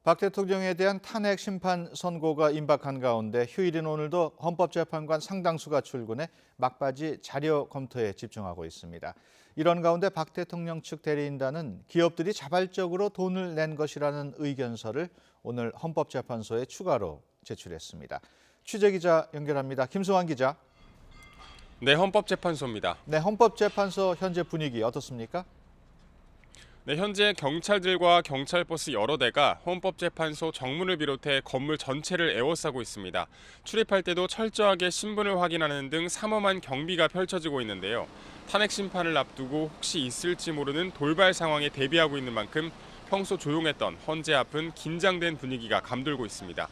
박 대통령에 대한 탄핵 심판 선고가 임박한 가운데 휴일인 오늘도 헌법재판관 상당수가 출근해 막바지 자료 검토에 집중하고 있습니다. 이런 가운데 박 대통령 측 대리인단은 기업들이 자발적으로 돈을 낸 것이라는 의견서를 오늘 헌법재판소에 추가로 제출했습니다. 취재기자 연결합니다. 김소환 기자. 네, 헌법재판소입니다. 네, 헌법재판소 현재 분위기 어떻습니까? 네, 현재 경찰들과 경찰버스 여러 대가 헌법재판소 정문을 비롯해 건물 전체를 에워싸고 있습니다. 출입할 때도 철저하게 신분을 확인하는 등 삼엄한 경비가 펼쳐지고 있는데요. 탄핵 심판을 앞두고 혹시 있을지 모르는 돌발 상황에 대비하고 있는 만큼 평소 조용했던 헌재 앞은 긴장된 분위기가 감돌고 있습니다.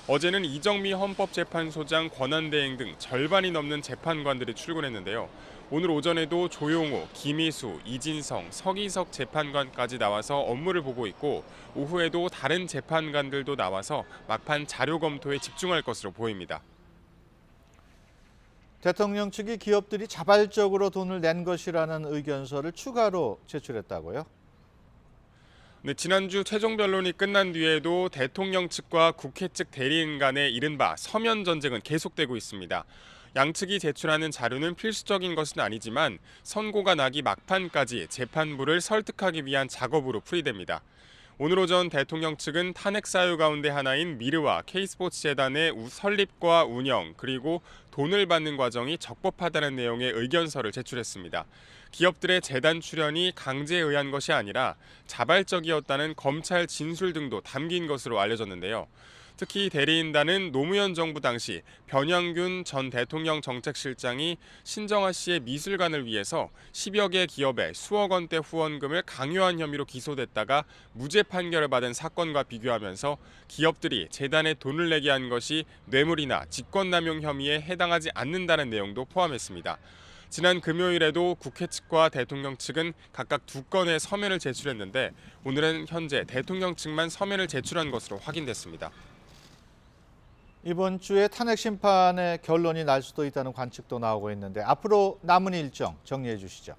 어제는 이정미 헌법재판소장 권한대행 등 절반이 넘는 재판관들이 출근했는데요. 오늘 오전에도 조용호, 김희수, 이진성, 서기석 재판관까지 나와서 업무를 보고 있고 오후에도 다른 재판관들도 나와서 막판 자료 검토에 집중할 것으로 보입니다. 대통령 측이 기업들이 자발적으로 돈을 낸 것이라는 의견서를 추가로 제출했다고요? 네, 지난주 최종 변론이 끝난 뒤에도 대통령 측과 국회 측 대리인 간의 이른바 서면 전쟁은 계속되고 있습니다. 양측이 제출하는 자료는 필수적인 것은 아니지만 선고가 나기 막판까지 재판부를 설득하기 위한 작업으로 풀이됩니다. 오늘 오전 대통령 측은 탄핵 사유 가운데 하나인 미르와 K스포츠재단의 설립과 운영 그리고 돈을 받는 과정이 적법하다는 내용의 의견서를 제출했습니다. 기업들의 재단 출연이 강제에 의한 것이 아니라 자발적이었다는 검찰 진술 등도 담긴 것으로 알려졌는데요. 특히 대리인단은 노무현 정부 당시 변영균 전 대통령 정책실장이 신정아 씨의 미술관을 위해서 10여 개 기업에 수억 원대 후원금을 강요한 혐의로 기소됐다가 무죄 판결을 받은 사건과 비교하면서 기업들이 재단에 돈을 내게 한 것이 뇌물이나 직권남용 혐의에 해당하지 않는다는 내용도 포함했습니다. 지난 금요일에도 국회 측과 대통령 측은 각각 2건의 서면을 제출했는데 오늘은 현재 대통령 측만 서면을 제출한 것으로 확인됐습니다. 이번 주에 탄핵 심판의 결론이 날 수도 있다는 관측도 나오고 있는데 앞으로 남은 일정 정리해 주시죠.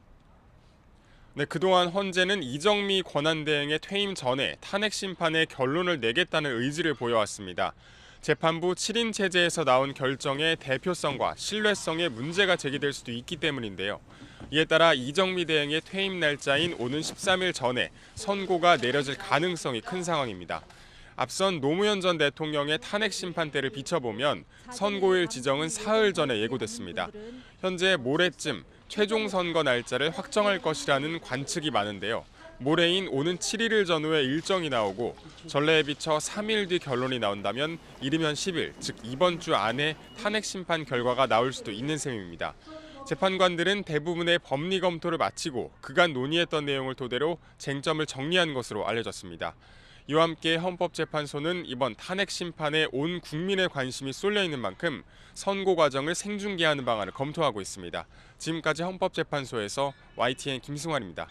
네, 그동안 헌재는 이정미 권한대행의 퇴임 전에 탄핵 심판의 결론을 내겠다는 의지를 보여왔습니다. 재판부 7인 체제에서 나온 결정의 대표성과 신뢰성에 문제가 제기될 수도 있기 때문인데요. 이에 따라 이정미 대행의 퇴임 날짜인 오는 13일 전에 선고가 내려질 가능성이 큰 상황입니다. 앞선 노무현 전 대통령의 탄핵 심판대를 비춰보면 선고일 지정은 사흘 전에 예고됐습니다. 현재 모레쯤 최종 선거 날짜를 확정할 것이라는 관측이 많은데요. 모레인 오는 7일을 전후에 일정이 나오고 전례에 비춰 3일 뒤 결론이 나온다면 이르면 10일, 즉 이번 주 안에 탄핵 심판 결과가 나올 수도 있는 셈입니다. 재판관들은 대부분의 법리 검토를 마치고 그간 논의했던 내용을 토대로 쟁점을 정리한 것으로 알려졌습니다. 이와 함께 헌법재판소는 이번 탄핵 심판에 온 국민의 관심이 쏠려 있는 만큼 선고 과정을 생중계하는 방안을 검토하고 있습니다. 지금까지 헌법재판소에서 YTN 김승환입니다.